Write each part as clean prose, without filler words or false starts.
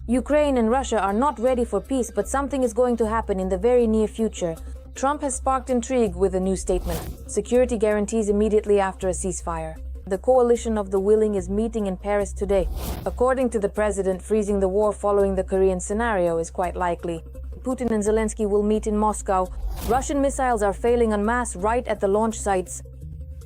Ukraine and Russia are not ready for peace, but something is going to happen in the very near future. Trump has sparked intrigue with a new statement: security guarantees immediately after a ceasefire. The coalition of the willing is meeting in Paris today. According to the president, freezing the war following the Korean scenario is quite likely. Putin and Zelensky will meet in Moscow. Russian missiles are failing en masse right at the launch sites.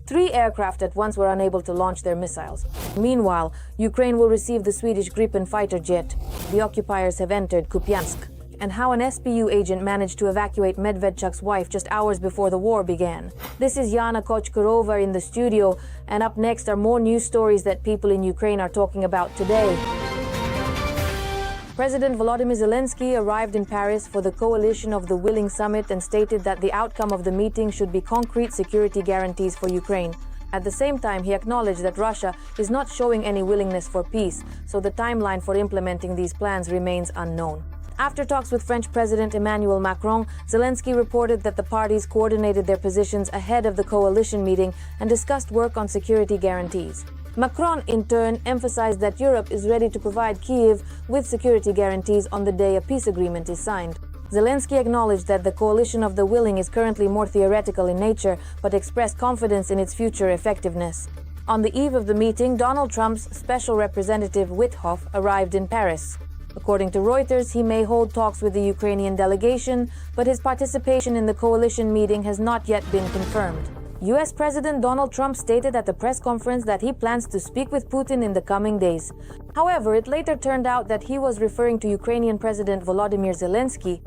3 aircraft at once were unable to launch their missiles. Meanwhile, Ukraine will receive the Swedish Gripen fighter jet. The occupiers have entered Kupiansk. And how an SBU agent managed to evacuate Medvedchuk's wife just hours before the war began. This is Yana Kochkarova in the studio, and up next are more news stories that people in Ukraine are talking about today. President Volodymyr Zelensky arrived in Paris for the Coalition of the Willing summit and stated that the outcome of the meeting should be concrete security guarantees for Ukraine. At the same time, he acknowledged that Russia is not showing any willingness for peace, so the timeline for implementing these plans remains unknown. After talks with French President Emmanuel Macron, Zelensky reported that the parties coordinated their positions ahead of the coalition meeting and discussed work on security guarantees. Macron, in turn, emphasized that Europe is ready to provide Kyiv with security guarantees on the day a peace agreement is signed. Zelensky acknowledged that the coalition of the willing is currently more theoretical in nature, but expressed confidence in its future effectiveness. On the eve of the meeting, Donald Trump's special representative Withoff arrived in Paris. According to Reuters, he may hold talks with the Ukrainian delegation, but his participation in the coalition meeting has not yet been confirmed. US President Donald Trump stated at the press conference that he plans to speak with Putin in the coming days. However, it later turned out that he was referring to Ukrainian President Volodymyr Zelensky.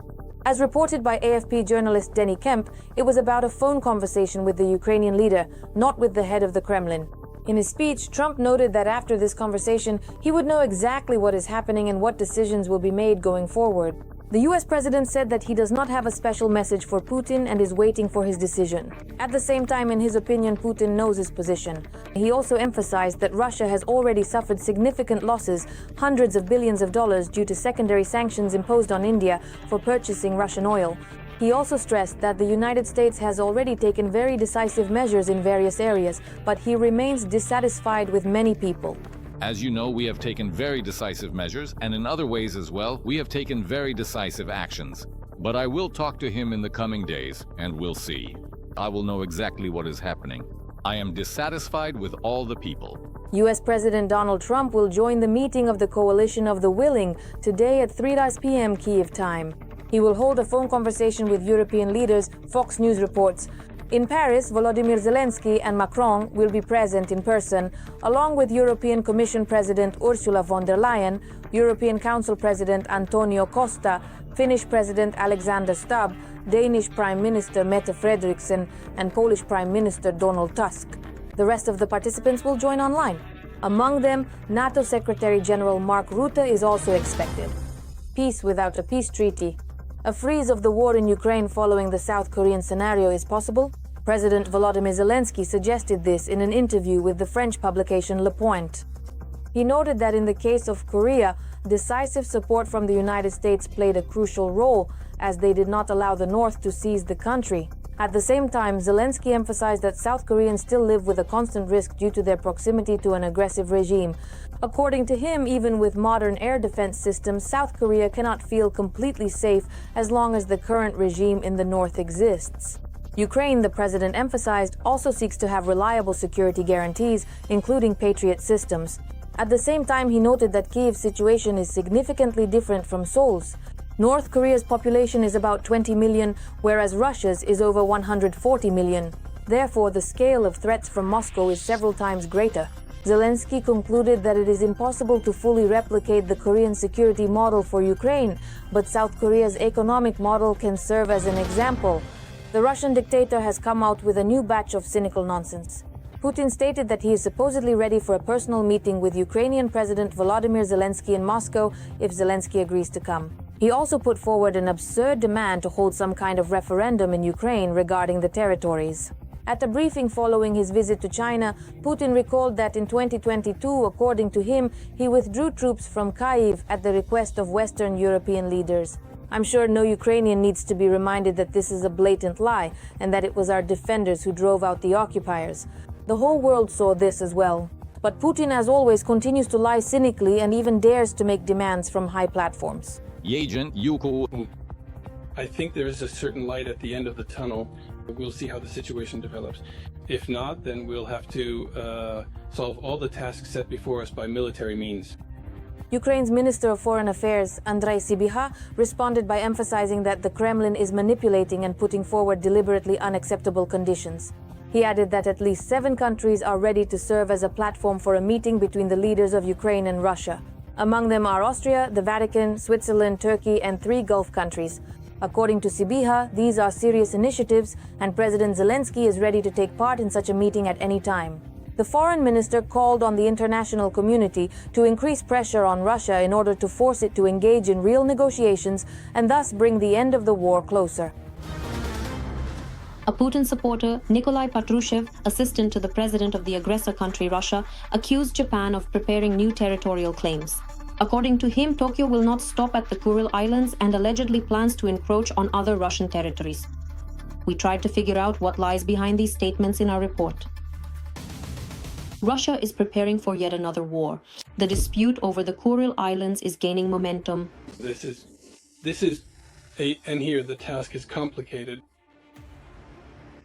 As reported by AFP journalist Denny Kemp, it was about a phone conversation with the Ukrainian leader, not with the head of the Kremlin. In his speech, Trump noted that after this conversation, he would know exactly what is happening and what decisions will be made going forward. The US president said that he does not have a special message for Putin and is waiting for his decision. At the same time, in his opinion, Putin knows his position. He also emphasized that Russia has already suffered significant losses, hundreds of billions of dollars, due to secondary sanctions imposed on India for purchasing Russian oil. He also stressed that the United States has already taken very decisive measures in various areas, but he remains dissatisfied with many people. As you know, we have taken very decisive measures, and in other ways as well, we have taken very decisive actions. But I will talk to him in the coming days, and we'll see. I will know exactly what is happening. I am dissatisfied with all the people. US President Donald Trump will join the meeting of the Coalition of the Willing today at 3 p.m. Kyiv time. He will hold a phone conversation with European leaders, Fox News reports. In Paris, Volodymyr Zelensky and Macron will be present in person, along with European Commission President Ursula von der Leyen, European Council President Antonio Costa, Finnish President Alexander Stubb, Danish Prime Minister Mette Frederiksen, and Polish Prime Minister Donald Tusk. The rest of the participants will join online. Among them, NATO Secretary General Mark Rutte is also expected. Peace without a peace treaty. A freeze of the war in Ukraine following the South Korean scenario is possible. President Volodymyr Zelensky suggested this in an interview with the French publication Le Point. He noted that in the case of Korea, decisive support from the United States played a crucial role, as they did not allow the North to seize the country. At the same time, Zelensky emphasized that South Koreans still live with a constant risk due to their proximity to an aggressive regime. According to him, even with modern air defense systems, South Korea cannot feel completely safe as long as the current regime in the north exists. Ukraine, the president emphasized, also seeks to have reliable security guarantees, including Patriot systems. At the same time, he noted that Kyiv's situation is significantly different from Seoul's. North Korea's population is about 20 million, whereas Russia's is over 140 million. Therefore, the scale of threats from Moscow is several times greater. Zelensky concluded that it is impossible to fully replicate the Korean security model for Ukraine, but South Korea's economic model can serve as an example. The Russian dictator has come out with a new batch of cynical nonsense. Putin stated that he is supposedly ready for a personal meeting with Ukrainian President Volodymyr Zelensky in Moscow if Zelensky agrees to come. He also put forward an absurd demand to hold some kind of referendum in Ukraine regarding the territories. At a briefing following his visit to China, Putin recalled that in 2022, according to him, he withdrew troops from Kyiv at the request of Western European leaders. I'm sure no Ukrainian needs to be reminded that this is a blatant lie and that it was our defenders who drove out the occupiers. The whole world saw this as well. But Putin, as always, continues to lie cynically and even dares to make demands from high platforms. I think there is a certain light at the end of the tunnel. We'll see how the situation develops. If not, then we'll have to solve all the tasks set before us by military means. Ukraine's Minister of Foreign Affairs, Andrei Sybiha, responded by emphasizing that the Kremlin is manipulating and putting forward deliberately unacceptable conditions. He added that at least 7 countries are ready to serve as a platform for a meeting between the leaders of Ukraine and Russia. Among them are Austria, the Vatican, Switzerland, Turkey, and 3 Gulf countries. According to Sybiha, these are serious initiatives, and President Zelensky is ready to take part in such a meeting at any time. The foreign minister called on the international community to increase pressure on Russia in order to force it to engage in real negotiations and thus bring the end of the war closer. A Putin supporter, Nikolai Patrushev, assistant to the president of the aggressor country Russia, accused Japan of preparing new territorial claims. According to him, Tokyo will not stop at the Kuril Islands and allegedly plans to encroach on other Russian territories. We tried to figure out what lies behind these statements in our report. Russia is preparing for yet another war. The dispute over the Kuril Islands is gaining momentum. And here the task is complicated.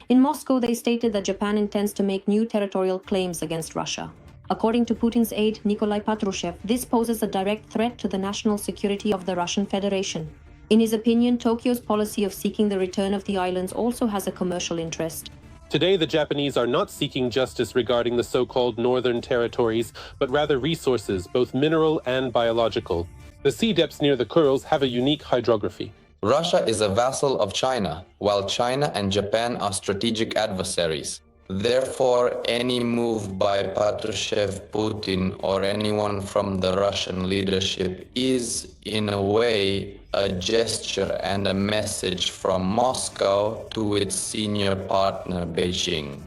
In Moscow, they stated that Japan intends to make new territorial claims against Russia. According to Putin's aide, Nikolai Patrushev, this poses a direct threat to the national security of the Russian Federation. In his opinion, Tokyo's policy of seeking the return of the islands also has a commercial interest. Today, the Japanese are not seeking justice regarding the so-called northern territories, but rather resources, both mineral and biological. The sea depths near the Kurils have a unique hydrography. Russia is a vassal of China, while China and Japan are strategic adversaries. Therefore, any move by Patrushev, Putin, or anyone from the Russian leadership is, in a way, a gesture and a message from Moscow to its senior partner, Beijing.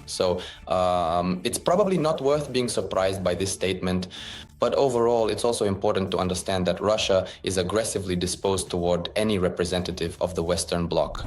So it's probably not worth being surprised by this statement, but overall, it's also important to understand that Russia is aggressively disposed toward any representative of the Western Bloc.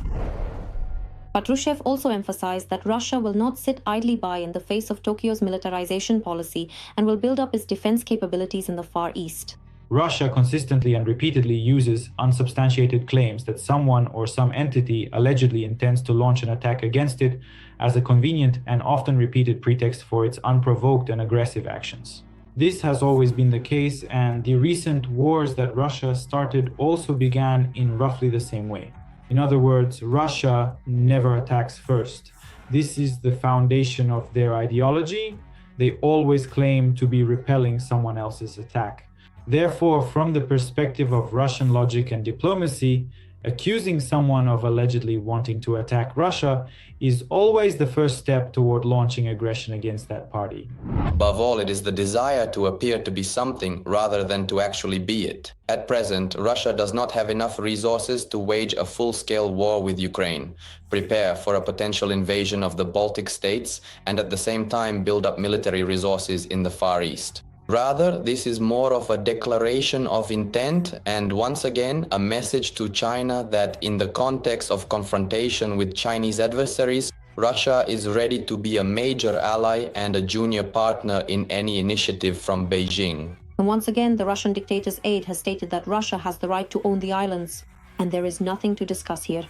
Patrushev also emphasized that Russia will not sit idly by in the face of Tokyo's militarization policy and will build up its defense capabilities in the Far East. Russia consistently and repeatedly uses unsubstantiated claims that someone or some entity allegedly intends to launch an attack against it as a convenient and often repeated pretext for its unprovoked and aggressive actions. This has always been the case, and the recent wars that Russia started also began in roughly the same way. In other words, Russia never attacks first. This is the foundation of their ideology. They always claim to be repelling someone else's attack. Therefore, from the perspective of Russian logic and diplomacy, accusing someone of allegedly wanting to attack Russia is always the first step toward launching aggression against that party. Above all, it is the desire to appear to be something rather than to actually be it. At present, Russia does not have enough resources to wage a full-scale war with Ukraine, prepare for a potential invasion of the Baltic states, and at the same time build up military resources in the Far East. Rather, this is more of a declaration of intent and, once again, a message to China that in the context of confrontation with Chinese adversaries, Russia is ready to be a major ally and a junior partner in any initiative from Beijing. And once again, the Russian dictator's aide has stated that Russia has the right to own the islands, and there is nothing to discuss here.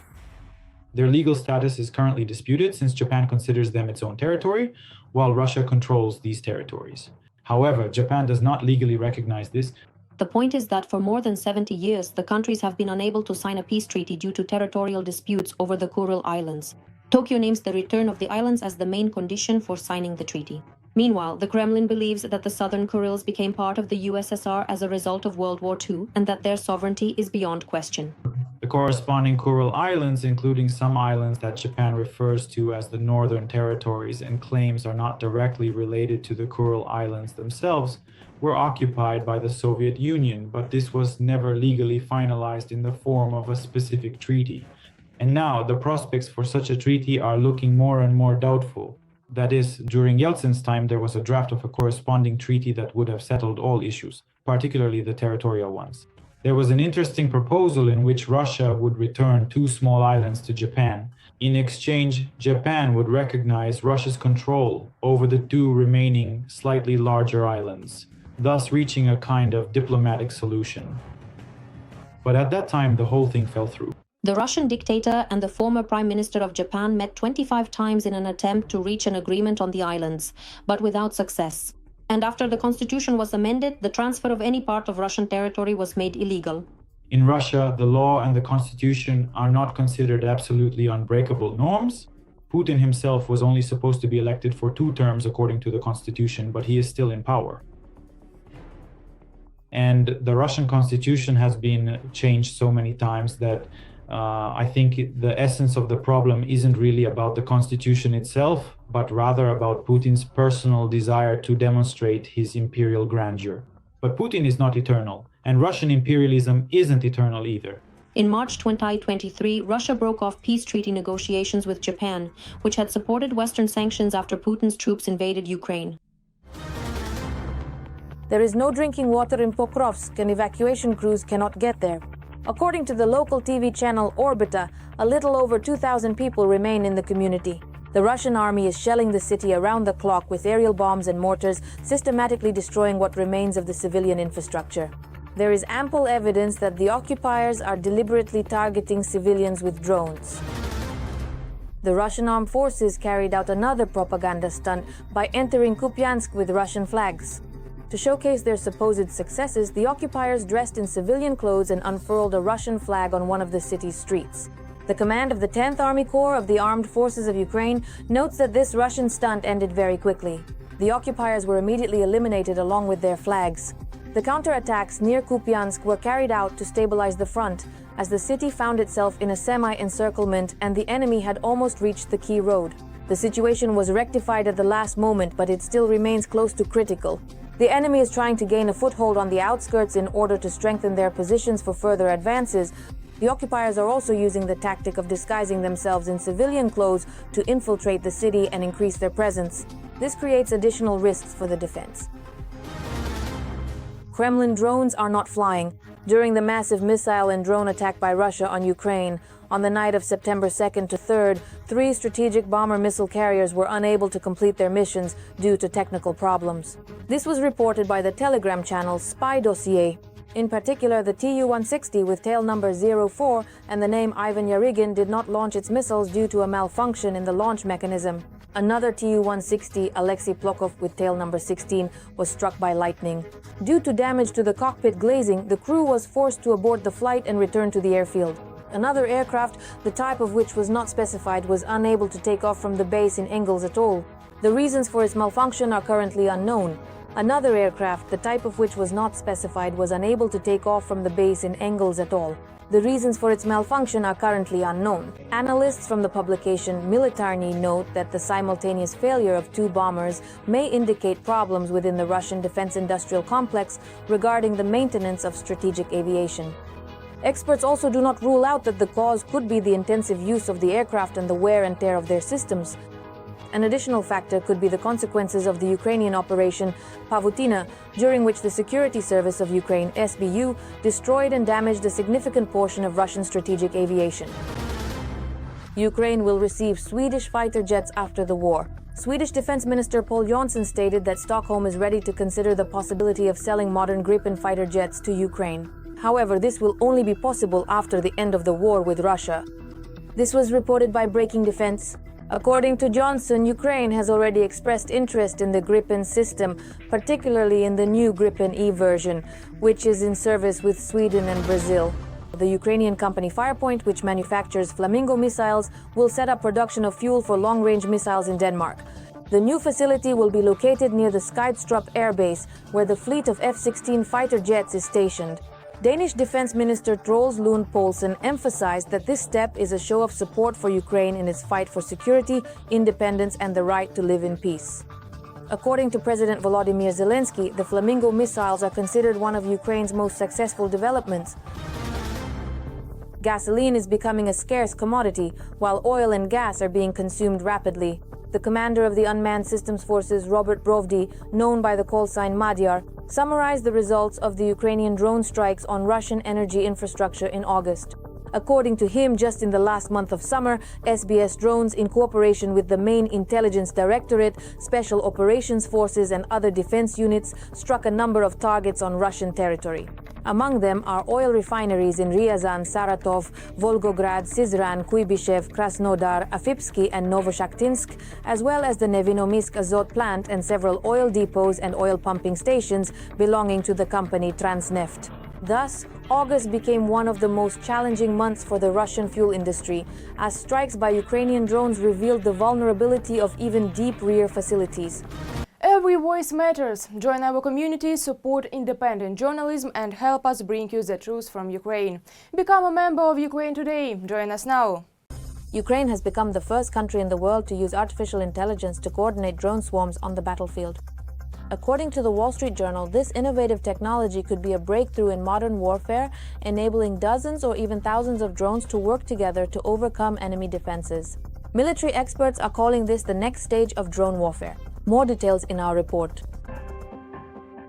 Their legal status is currently disputed since Japan considers them its own territory, while Russia controls these territories. However, Japan does not legally recognize this. The point is that for more than 70 years, the countries have been unable to sign a peace treaty due to territorial disputes over the Kuril Islands. Tokyo names the return of the islands as the main condition for signing the treaty. Meanwhile, the Kremlin believes that the southern Kurils became part of the USSR as a result of World War II and that their sovereignty is beyond question. The corresponding Kuril Islands, including some islands that Japan refers to as the Northern Territories and claims are not directly related to the Kuril Islands themselves, were occupied by the Soviet Union, but this was never legally finalized in the form of a specific treaty. And now the prospects for such a treaty are looking more and more doubtful. That is, during Yeltsin's time, there was a draft of a corresponding treaty that would have settled all issues, particularly the territorial ones. There was an interesting proposal in which Russia would return 2 small islands to Japan. In exchange, Japan would recognize Russia's control over the 2 remaining, slightly larger islands, thus reaching a kind of diplomatic solution. But at that time, the whole thing fell through. The Russian dictator and the former Prime Minister of Japan met 25 times in an attempt to reach an agreement on the islands, but without success. And after the constitution was amended, the transfer of any part of Russian territory was made illegal. In Russia, the law and the constitution are not considered absolutely unbreakable norms. Putin himself was only supposed to be elected for 2 terms according to the constitution, but he is still in power. And the Russian constitution has been changed so many times that I think the essence of the problem isn't really about the constitution itself, but rather about Putin's personal desire to demonstrate his imperial grandeur. But Putin is not eternal, and Russian imperialism isn't eternal either. In March 2023, Russia broke off peace treaty negotiations with Japan, which had supported Western sanctions after Putin's troops invaded Ukraine. There is no drinking water in Pokrovsk, and evacuation crews cannot get there. According to the local TV channel Orbita, a little over 2,000 people remain in the community. The Russian army is shelling the city around the clock with aerial bombs and mortars, systematically destroying what remains of the civilian infrastructure. There is ample evidence that the occupiers are deliberately targeting civilians with drones. The Russian armed forces carried out another propaganda stunt by entering Kupiansk with Russian flags. To showcase their supposed successes, the occupiers dressed in civilian clothes and unfurled a Russian flag on one of the city's streets. The command of the 10th Army Corps of the Armed Forces of Ukraine notes that this Russian stunt ended very quickly. The occupiers were immediately eliminated along with their flags. The counterattacks near Kupiansk were carried out to stabilize the front, as the city found itself in a semi-encirclement and the enemy had almost reached the key road. The situation was rectified at the last moment, but it still remains close to critical. The enemy is trying to gain a foothold on the outskirts in order to strengthen their positions for further advances. The occupiers are also using the tactic of disguising themselves in civilian clothes to infiltrate the city and increase their presence. This creates additional risks for the defense. Kremlin drones are not flying. During the massive missile and drone attack by Russia on Ukraine, on the night of September 2nd to 3rd, 3 strategic bomber missile carriers were unable to complete their missions due to technical problems. This was reported by the Telegram channel Spy Dossier. In particular, the Tu-160 with tail number 04 and the name Ivan Yarygin did not launch its missiles due to a malfunction in the launch mechanism. Another Tu-160, Alexei Plokov with tail number 16, was struck by lightning. Due to damage to the cockpit glazing, the crew was forced to abort the flight and return to the airfield. Another aircraft, the type of which was not specified, was unable to take off from the base in Engels Atoll. The reasons for its malfunction are currently unknown. Another aircraft, the type of which was not specified, was unable to take off from the base in Engels Atoll. The reasons for its malfunction are currently unknown. Analysts from the publication Militarny note that the simultaneous failure of 2 bombers may indicate problems within the Russian defense industrial complex regarding the maintenance of strategic aviation. Experts also do not rule out that the cause could be the intensive use of the aircraft and the wear and tear of their systems. An additional factor could be the consequences of the Ukrainian operation Pavutina, during which the Security Service of Ukraine, SBU, destroyed and damaged a significant portion of Russian strategic aviation. Ukraine will receive Swedish fighter jets after the war. Swedish Defense Minister Paul Jonsson stated that Stockholm is ready to consider the possibility of selling modern Gripen fighter jets to Ukraine. However, this will only be possible after the end of the war with Russia. This was reported by Breaking Defense. According to Johnson, Ukraine has already expressed interest in the Gripen system, particularly in the new Gripen E version, which is in service with Sweden and Brazil. The Ukrainian company Firepoint, which manufactures Flamingo missiles, will set up production of fuel for long-range missiles in Denmark. The new facility will be located near the Skrydstrup Air Base, where the fleet of F-16 fighter jets is stationed. Danish Defense Minister Troels Lund Poulsen emphasized that this step is a show of support for Ukraine in its fight for security, independence, and the right to live in peace. According to President Volodymyr Zelensky, the Flamingo missiles are considered one of Ukraine's most successful developments. Gasoline is becoming a scarce commodity, while oil and gas are being consumed rapidly. The commander of the Unmanned Systems Forces, Robert Brovdy, known by the call sign Madyar, summarized the results of the Ukrainian drone strikes on Russian energy infrastructure in August. According to him, just in the last month of summer, SBS drones, in cooperation with the main intelligence directorate, special operations forces and other defense units, struck a number of targets on Russian territory. Among them are oil refineries in Ryazan, Saratov, Volgograd, Syzran, Kuibyshev, Krasnodar, Afipsky and Novoshakhtinsk, as well as the Nevinomysk Azot plant and several oil depots and oil pumping stations belonging to the company Transneft. Thus, August became one of the most challenging months for the Russian fuel industry, as strikes by Ukrainian drones revealed the vulnerability of even deep rear facilities. Every voice matters. Join our community, support independent journalism and help us bring you the truth from Ukraine. Become a member of Ukraine Today. Join us now. Ukraine has become the first country in the world to use artificial intelligence to coordinate drone swarms on the battlefield. According to the Wall Street Journal, this innovative technology could be a breakthrough in modern warfare, enabling dozens or even thousands of drones to work together to overcome enemy defenses. Military experts are calling this the next stage of drone warfare. More details in our report.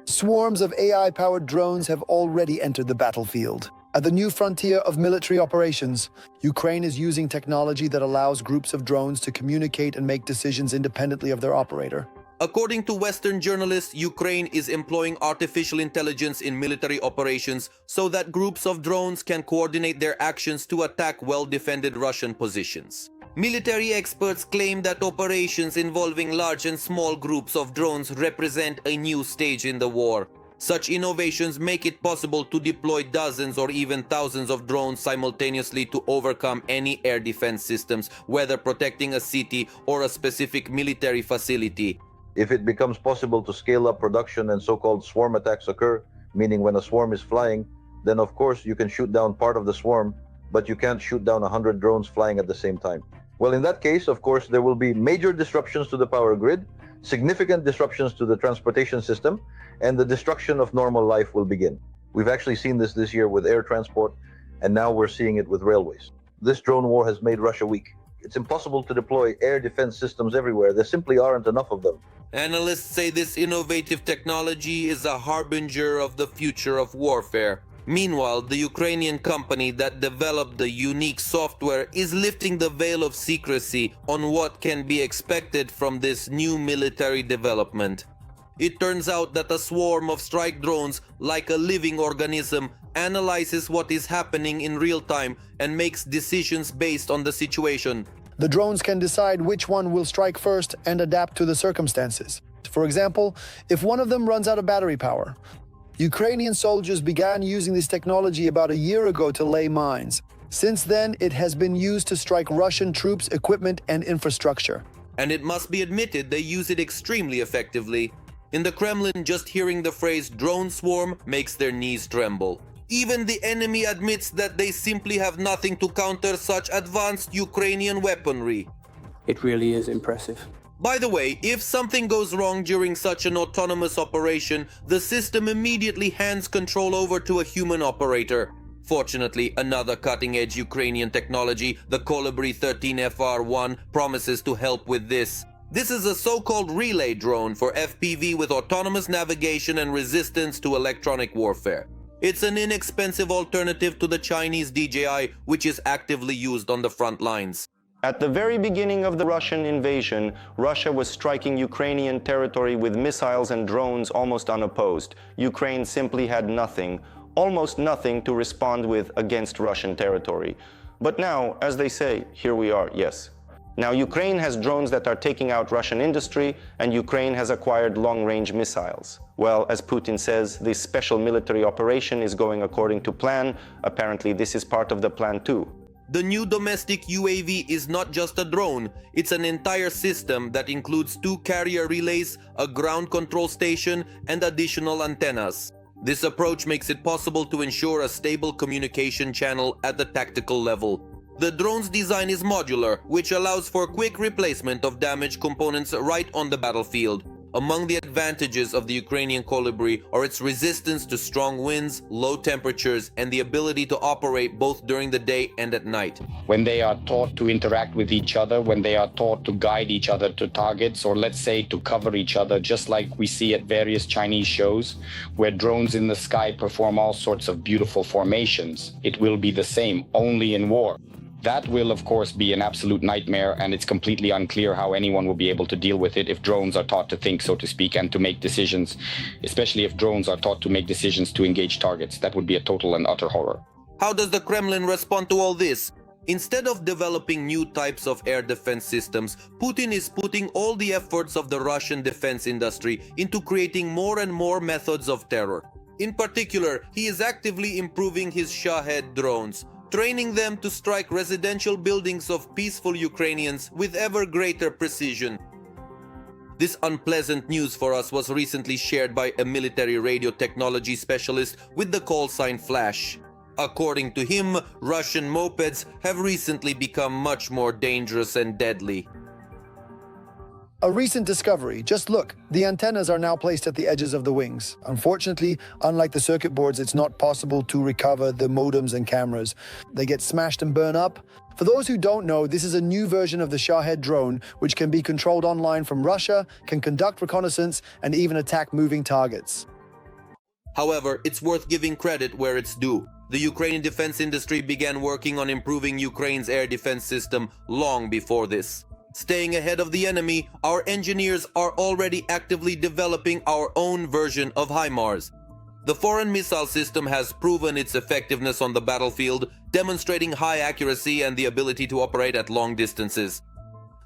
Swarms of AI-powered drones have already entered the battlefield. At the new frontier of military operations, Ukraine is using technology that allows groups of drones to communicate and make decisions independently of their operator. According to Western journalists, Ukraine is employing artificial intelligence in military operations so that groups of drones can coordinate their actions to attack well-defended Russian positions. Military experts claim that operations involving large and small groups of drones represent a new stage in the war. Such innovations make it possible to deploy dozens or even thousands of drones simultaneously to overcome any air defense systems, whether protecting a city or a specific military facility. If it becomes possible to scale up production and so-called swarm attacks occur, meaning when a swarm is flying, then of course you can shoot down part of the swarm, but you can't shoot down 100 drones flying at the same time. Well, in that case, of course, there will be major disruptions to the power grid, significant disruptions to the transportation system, and the destruction of normal life will begin. We've actually seen this year with air transport, and now we're seeing it with railways. This drone war has made Russia weak. It's impossible to deploy air defense systems everywhere. There simply aren't enough of them. Analysts say this innovative technology is a harbinger of the future of warfare. Meanwhile, the Ukrainian company that developed the unique software is lifting the veil of secrecy on what can be expected from this new military development. It turns out that a swarm of strike drones, like a living organism, analyzes what is happening in real time and makes decisions based on the situation. The drones can decide which one will strike first and adapt to the circumstances. For example, if one of them runs out of battery power. Ukrainian soldiers began using this technology about a year ago to lay mines. Since then, it has been used to strike Russian troops, equipment, and infrastructure. And it must be admitted they use it extremely effectively. In the Kremlin, just hearing the phrase drone swarm makes their knees tremble. Even the enemy admits that they simply have nothing to counter such advanced Ukrainian weaponry. It really is impressive. By the way, if something goes wrong during such an autonomous operation, the system immediately hands control over to a human operator. Fortunately, another cutting-edge Ukrainian technology, the Kolibri 13FR1, promises to help with this. This is a so-called relay drone for FPV with autonomous navigation and resistance to electronic warfare. It's an inexpensive alternative to the Chinese DJI, which is actively used on the front lines. At the very beginning of the Russian invasion, Russia was striking Ukrainian territory with missiles and drones almost unopposed. Ukraine simply had nothing, almost nothing to respond with against Russian territory. But now, as they say, here we are, yes. Now Ukraine has drones that are taking out Russian industry, and Ukraine has acquired long-range missiles. Well, as Putin says, this special military operation is going according to plan. Apparently this is part of the plan too. The new domestic UAV is not just a drone, it's an entire system that includes 2 carrier relays, a ground control station, and additional antennas. This approach makes it possible to ensure a stable communication channel at the tactical level. The drone's design is modular, which allows for quick replacement of damaged components right on the battlefield. Among the advantages of the Ukrainian colibri are its resistance to strong winds, low temperatures, and the ability to operate both during the day and at night. When they are taught to interact with each other, when they are taught to guide each other to targets, or let's say to cover each other, just like we see at various Chinese shows, where drones in the sky perform all sorts of beautiful formations, it will be the same, only in war. That will, of course, be an absolute nightmare, and it's completely unclear how anyone will be able to deal with it if drones are taught to think, so to speak, and to make decisions, especially if drones are taught to make decisions to engage targets. That would be a total and utter horror. How does the Kremlin respond to all this? Instead of developing new types of air defense systems, Putin is putting all the efforts of the Russian defense industry into creating more and more methods of terror. In particular, he is actively improving his Shahed drones, training them to strike residential buildings of peaceful Ukrainians with ever greater precision. This unpleasant news for us was recently shared by a military radio technology specialist with the call sign Flash. According to him, Russian mopeds have recently become much more dangerous and deadly. A recent discovery. Just look, the antennas are now placed at the edges of the wings. Unfortunately, unlike the circuit boards, it's not possible to recover the modems and cameras. They get smashed and burn up. For those who don't know, this is a new version of the Shahed drone, which can be controlled online from Russia, can conduct reconnaissance, and even attack moving targets. However, it's worth giving credit where it's due. The Ukrainian defense industry began working on improving Ukraine's air defense system long before this. Staying ahead of the enemy, our engineers are already actively developing our own version of HIMARS. The foreign missile system has proven its effectiveness on the battlefield, demonstrating high accuracy and the ability to operate at long distances.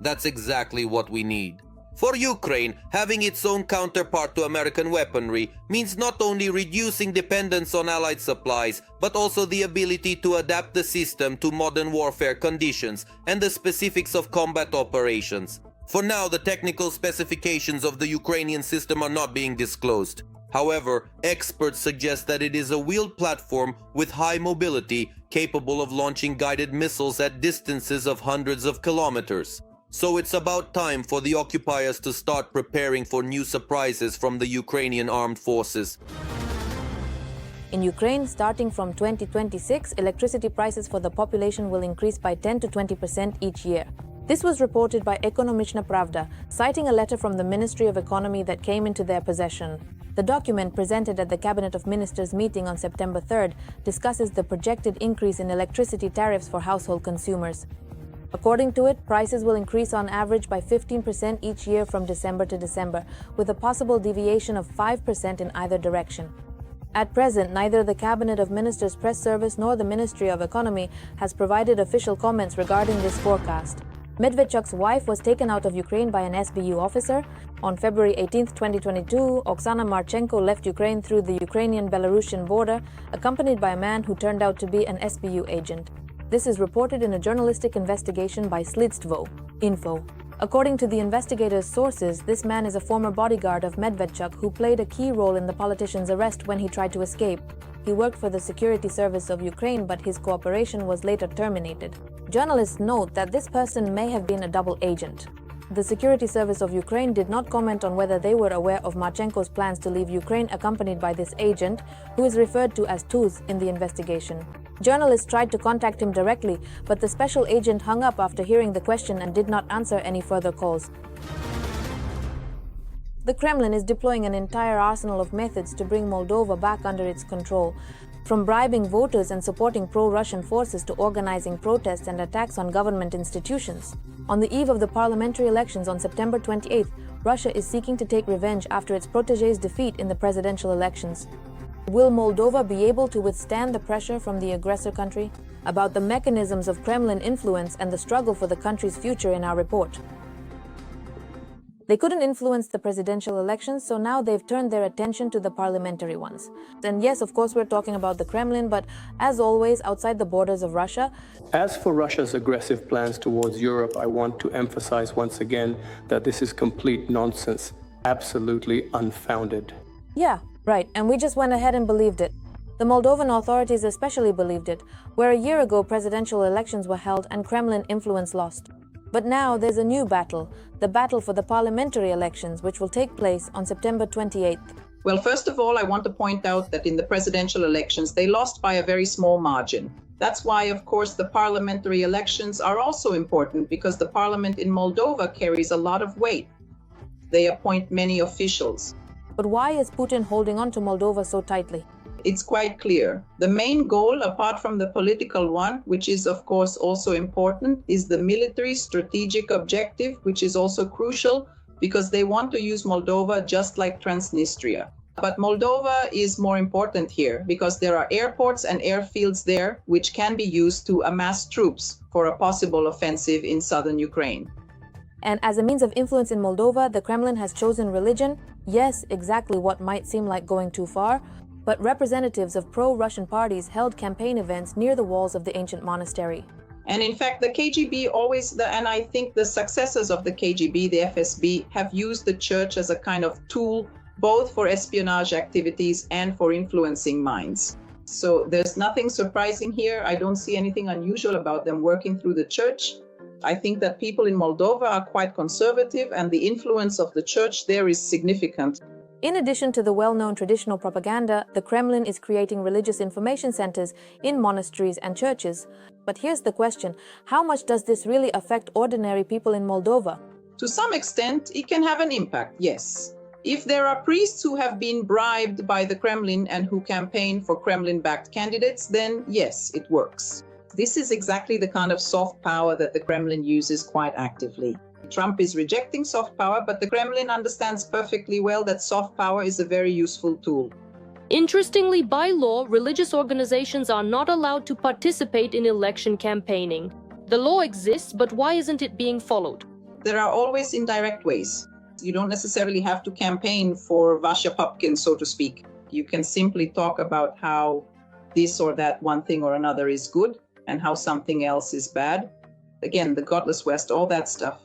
That's exactly what we need. For Ukraine, having its own counterpart to American weaponry means not only reducing dependence on Allied supplies, but also the ability to adapt the system to modern warfare conditions and the specifics of combat operations. For now, the technical specifications of the Ukrainian system are not being disclosed. However, experts suggest that it is a wheeled platform with high mobility, capable of launching guided missiles at distances of hundreds of kilometers. So it's about time for the occupiers to start preparing for new surprises from the Ukrainian armed forces. In Ukraine, starting from 2026, electricity prices for the population will increase by 10 to 20% each year. This was reported by Ekonomichna Pravda, citing a letter from the Ministry of Economy that came into their possession. The document, presented at the Cabinet of Ministers meeting on September 3rd, discusses the projected increase in electricity tariffs for household consumers. According to it, prices will increase on average by 15% each year from December to December, with a possible deviation of 5% in either direction. At present, neither the Cabinet of Ministers press service nor the Ministry of Economy has provided official comments regarding this forecast. Medvedchuk's wife was taken out of Ukraine by an SBU officer. On February 18, 2022, Oksana Marchenko left Ukraine through the Ukrainian-Belarusian border, accompanied by a man who turned out to be an SBU agent. This is reported in a journalistic investigation by Slidstvo Info. According to the investigators' sources, this man is a former bodyguard of Medvedchuk who played a key role in the politician's arrest when he tried to escape. He worked for the Security Service of Ukraine, but his cooperation was later terminated. Journalists note that this person may have been a double agent. The Security Service of Ukraine did not comment on whether they were aware of Marchenko's plans to leave Ukraine accompanied by this agent, who is referred to as Tuz in the investigation. Journalists tried to contact him directly, but the special agent hung up after hearing the question and did not answer any further calls. The Kremlin is deploying an entire arsenal of methods to bring Moldova back under its control, from bribing voters and supporting pro-Russian forces to organizing protests and attacks on government institutions. On the eve of the parliamentary elections on September 28th, Russia is seeking to take revenge after its protégé's defeat in the presidential elections. Will Moldova be able to withstand the pressure from the aggressor country? About the mechanisms of Kremlin influence and the struggle for the country's future in our report. They couldn't influence the presidential elections, so now they've turned their attention to the parliamentary ones. And yes, of course, we're talking about the Kremlin, but as always, outside the borders of Russia. As for Russia's aggressive plans towards Europe, I want to emphasize once again that this is complete nonsense, absolutely unfounded. Yeah, right, and we just went ahead and believed it. The Moldovan authorities especially believed it, where a year ago presidential elections were held and Kremlin influence lost. But now there's a new battle, the battle for the parliamentary elections, which will take place on September 28th. Well, first of all, I want to point out that in the presidential elections, they lost by a very small margin. That's why, of course, the parliamentary elections are also important, because the parliament in Moldova carries a lot of weight. They appoint many officials. But why is Putin holding on to Moldova so tightly? It's quite clear. The main goal, apart from the political one, which is of course also important, is the military strategic objective, which is also crucial because they want to use Moldova just like Transnistria. But Moldova is more important here because there are airports and airfields there which can be used to amass troops for a possible offensive in southern Ukraine. And as a means of influence in Moldova, the Kremlin has chosen religion. Yes, exactly what might seem like going too far. But representatives of pro-Russian parties held campaign events near the walls of the ancient monastery. And in fact, the KGB and I think the successors of the KGB, the FSB, have used the church as a kind of tool, both for espionage activities and for influencing minds. So there's nothing surprising here. I don't see anything unusual about them working through the church. I think that people in Moldova are quite conservative, and the influence of the church there is significant. In addition to the well-known traditional propaganda, the Kremlin is creating religious information centers in monasteries and churches. But here's the question, how much does this really affect ordinary people in Moldova? To some extent, it can have an impact, yes. If there are priests who have been bribed by the Kremlin and who campaign for Kremlin-backed candidates, then yes, it works. This is exactly the kind of soft power that the Kremlin uses quite actively. Trump is rejecting soft power, but the Kremlin understands perfectly well that soft power is a very useful tool. Interestingly, by law, religious organizations are not allowed to participate in election campaigning. The law exists, but why isn't it being followed? There are always indirect ways. You don't necessarily have to campaign for Vasha Popkin, so to speak. You can simply talk about how this or that one thing or another is good and how something else is bad. Again, the godless West, all that stuff.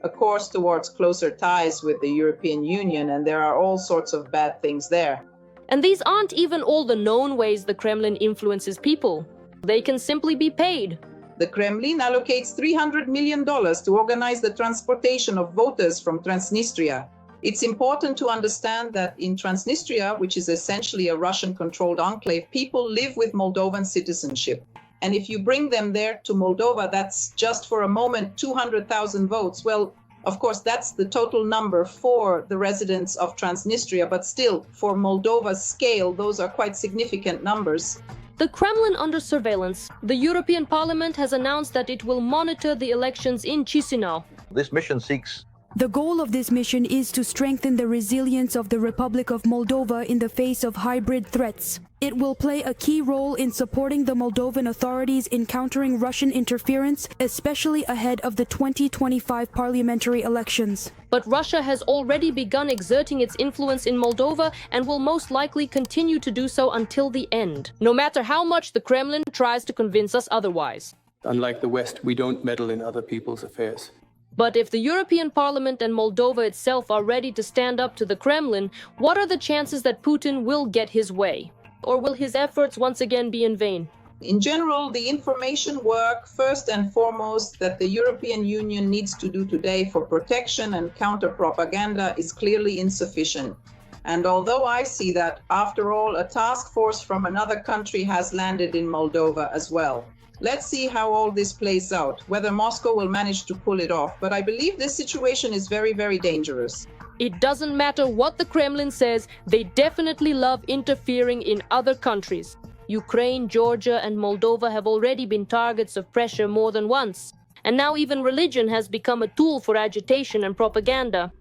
A course towards closer ties with the European Union, and there are all sorts of bad things there. And these aren't even all the known ways the Kremlin influences people. They can simply be paid. The Kremlin allocates $300 million to organize the transportation of voters from Transnistria. It's important to understand that in Transnistria, which is essentially a Russian-controlled enclave, people live with Moldovan citizenship. And if you bring them there to Moldova, that's just for a moment 200,000 votes. Well, of course, that's the total number for the residents of Transnistria, but still, for Moldova's scale, those are quite significant numbers. The Kremlin under surveillance. The European Parliament has announced that it will monitor the elections in Chisinau. This mission seeks. The goal of this mission is to strengthen the resilience of the Republic of Moldova in the face of hybrid threats. It will play a key role in supporting the Moldovan authorities in countering Russian interference, especially ahead of the 2025 parliamentary elections. But Russia has already begun exerting its influence in Moldova and will most likely continue to do so until the end, no matter how much the Kremlin tries to convince us otherwise. Unlike the West, we don't meddle in other people's affairs. But if the European Parliament and Moldova itself are ready to stand up to the Kremlin, what are the chances that Putin will get his way? Or will his efforts once again be in vain? In general, the information work, first and foremost, that the European Union needs to do today for protection and counter-propaganda is clearly insufficient. And although I see that, after all, a task force from another country has landed in Moldova as well. Let's see how all this plays out, whether Moscow will manage to pull it off. But I believe this situation is very, very dangerous. It doesn't matter what the Kremlin says, they definitely love interfering in other countries. Ukraine, Georgia, and Moldova have already been targets of pressure more than once. And now even religion has become a tool for agitation and propaganda.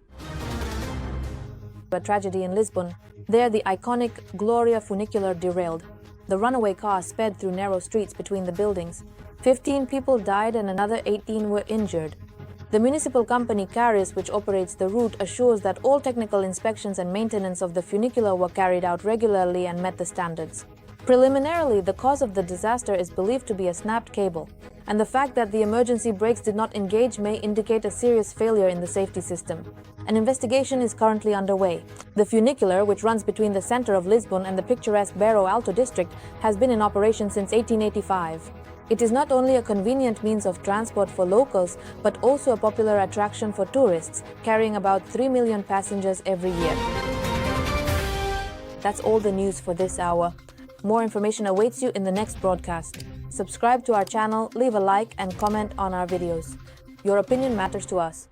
A tragedy in Lisbon. There, the iconic Gloria funicular derailed. The runaway car sped through narrow streets between the buildings. 15 people died and another 18 were injured. The municipal company Caris, which operates the route, assures that all technical inspections and maintenance of the funicular were carried out regularly and met the standards. Preliminarily, the cause of the disaster is believed to be a snapped cable, and the fact that the emergency brakes did not engage may indicate a serious failure in the safety system. An investigation is currently underway. The funicular, which runs between the center of Lisbon and the picturesque Bairro Alto district, has been in operation since 1885. It is not only a convenient means of transport for locals, but also a popular attraction for tourists, carrying about 3 million passengers every year. That's all the news for this hour. More information awaits you in the next broadcast. Subscribe to our channel, leave a like and comment on our videos. Your opinion matters to us.